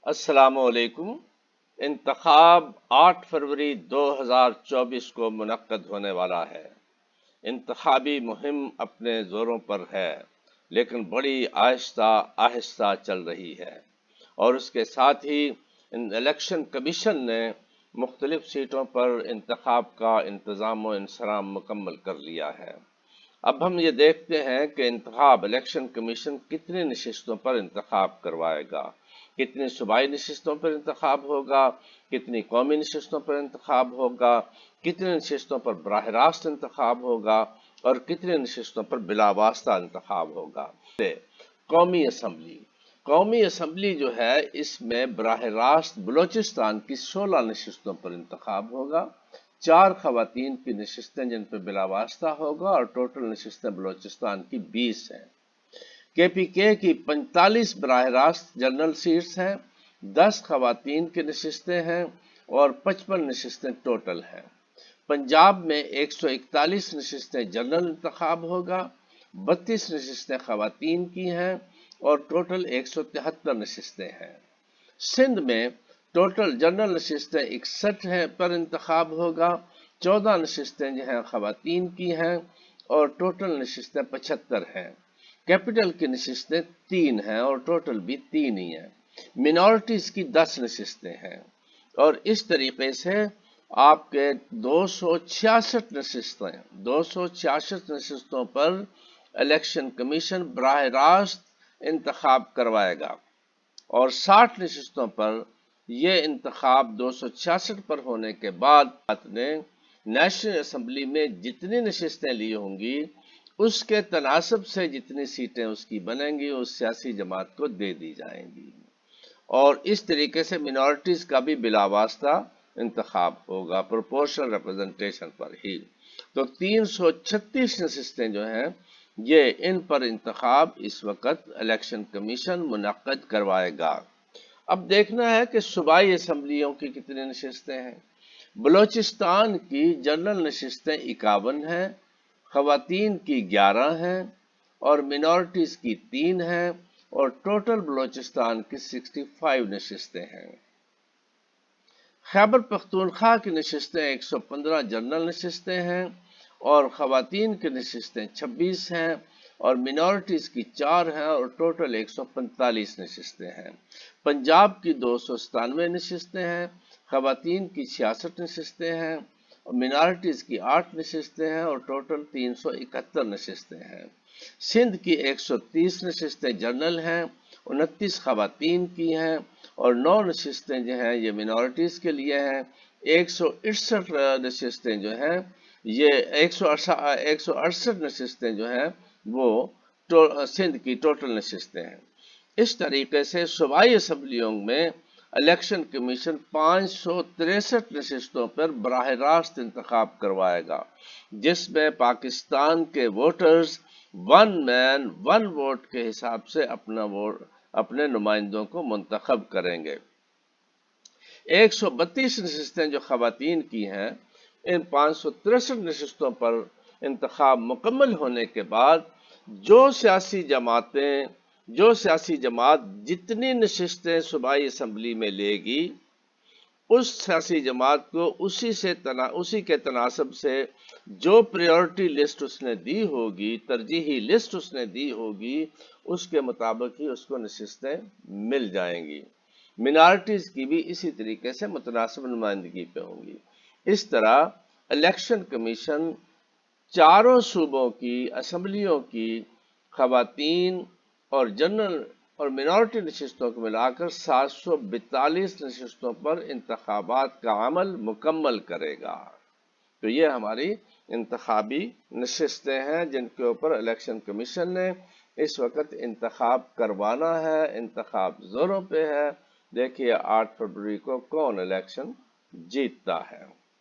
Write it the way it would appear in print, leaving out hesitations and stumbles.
السلام علیکم۔ انتخاب 8 فروری 2024 کو منعقد ہونے والا ہے۔ انتخابی مہم اپنے زوروں پر ہے، لیکن بڑی آہستہ آہستہ چل رہی ہے، اور اس کے ساتھ ہی الیکشن کمیشن نے مختلف سیٹوں پر انتخاب کا انتظام و انصرام مکمل کر لیا ہے۔ اب ہم یہ دیکھتے ہیں کہ الیکشن کمیشن کتنی نشستوں پر انتخاب کروائے گا، کتنی صوبائی نشستوں پر انتخاب ہوگا، کتنی قومی نشستوں پر انتخاب ہوگا، کتنی نشستوں پر براہ راست انتخاب ہوگا، اور کتنی نشستوں پر بلا واسطہ انتخاب ہوگا۔ قومی اسمبلی قومی اسمبلی جو ہے، اس میں براہ راست بلوچستان کی 16 نشستوں پر انتخاب ہوگا، 4 خواتین کی نشستیں جن پہ بلا واسطہ ہوگا، اور ٹوٹل نشستیں بلوچستان کی 20 ہیں۔ کے پی کے کی 45 براہ راست جنرل سیٹس ہیں، 10 خواتین کی نشستیں ہیں، اور 55 نشستیں ٹوٹل ہیں۔ پنجاب میں 141 نشستیں جنرل انتخاب ہوگا، 32 نشستیں خواتین کی ہیں، اور ٹوٹل 173 نشستیں ہیں۔ سندھ میں ٹوٹل جنرل نشستیں 61 ہیں پر انتخاب ہوگا، 14 نشستیں جو ہیں خواتین کی ہیں، اور ٹوٹل نشستیں 75 ہیں۔ کیپٹل کی نشستیں 3 ہیں، اور ٹوٹل بھی 3 ہی ہیں۔ منارٹیز کی 10 نشستیں ہیں، اور اس طریقے سے آپ کے 266 نشستوں پر الیکشن کمیشن براہ راست انتخاب کروائے گا، اور 60 نشستوں پر یہ انتخاب 266 پر ہونے کے بعد نے نیشنل اسمبلی میں جتنی نشستیں لی ہوں گی، اس کے تناسب سے جتنی سیٹیں اس کی بنیں گی اس سیاسی جماعت کو دے دی جائیں گی، اور اس طریقے سے منارٹیز کا بھی بلا واسطہ انتخاب ہوگا پروپورشنل ریپرزنٹیشن پر ہی۔ تو 336 نشستیں جو ہیں، یہ ان پر انتخاب اس وقت الیکشن کمیشن منعقد کروائے گا۔ اب دیکھنا ہے کہ صوبائی اسمبلیوں کی کتنی نشستیں ہیں۔ بلوچستان کی جنرل نشستیں 51 ہیں، خواتین کی 11 ہیں، اور منارٹیز کی 3 ہیں، اور ٹوٹل بلوچستان کی 65 نشستیں ہیں۔ خیبر پختونخوا کی نشستیں 115 جنرل نشستیں ہیں، اور خواتین کی نشستیں 26 ہیں، اور منارٹیز کی 4 ہیں، اور ٹوٹل 145 نشستیں ہیں۔ پنجاب کی 297 نشستیں ہیں، خواتین کی 66 نشستیں ہیں، اور منارٹیز کی 8 نشستیں ہیں، اور ٹوٹل 371 نشستیں ہیں۔ سندھ کی 130 نشستیں جنرل ہیں، 29 خواتین کی ہیں، اور 9 نشستیں جو ہیں یہ منارٹیز کے لیے ہیں۔ 168 نشستیں جو ہیں، یہ 168 نشستیں جو ہیں وہ سندھ کی ٹوٹل نشستیں ہیں۔ اس طریقے سے صوبائی اسمبلیوں میں الیکشن کمیشن 563 نشستوں پر براہ راست انتخاب کروائے گا، جس میں پاکستان کے ووٹرز 1 مین 1 ووٹ کے حساب سے اپنے نمائندوں کو منتخب کریں گے۔ 132 نشستیں جو خواتین کی ہیں، ان 563 نشستوں پر انتخاب مکمل ہونے کے بعد جو سیاسی جماعت جتنی نشستیں صوبائی اسمبلی میں لے گی، اس سیاسی جماعت کو اسی کے تناسب سے جو پریورٹی لسٹ اس نے دی ہوگی، ترجیحی لسٹ اس نے دی ہوگی، اس کے مطابق ہی اس کو نشستیں مل جائیں گی۔ منارٹیز کی بھی اسی طریقے سے متناسب نمائندگی پہ ہوں گی۔ اس طرح الیکشن کمیشن چاروں صوبوں کی اسمبلیوں کی خواتین اور جنرل اور منارٹی نشستوں کو ملا کر 742 نشستوں پر انتخابات کا عمل مکمل کرے گا۔ تو یہ ہماری انتخابی نشستیں ہیں جن کے اوپر الیکشن کمیشن نے اس وقت انتخاب کروانا ہے، انتخاب زوروں پہ ہے۔ دیکھیے 8 فروری کو کون الیکشن جیتتا ہے۔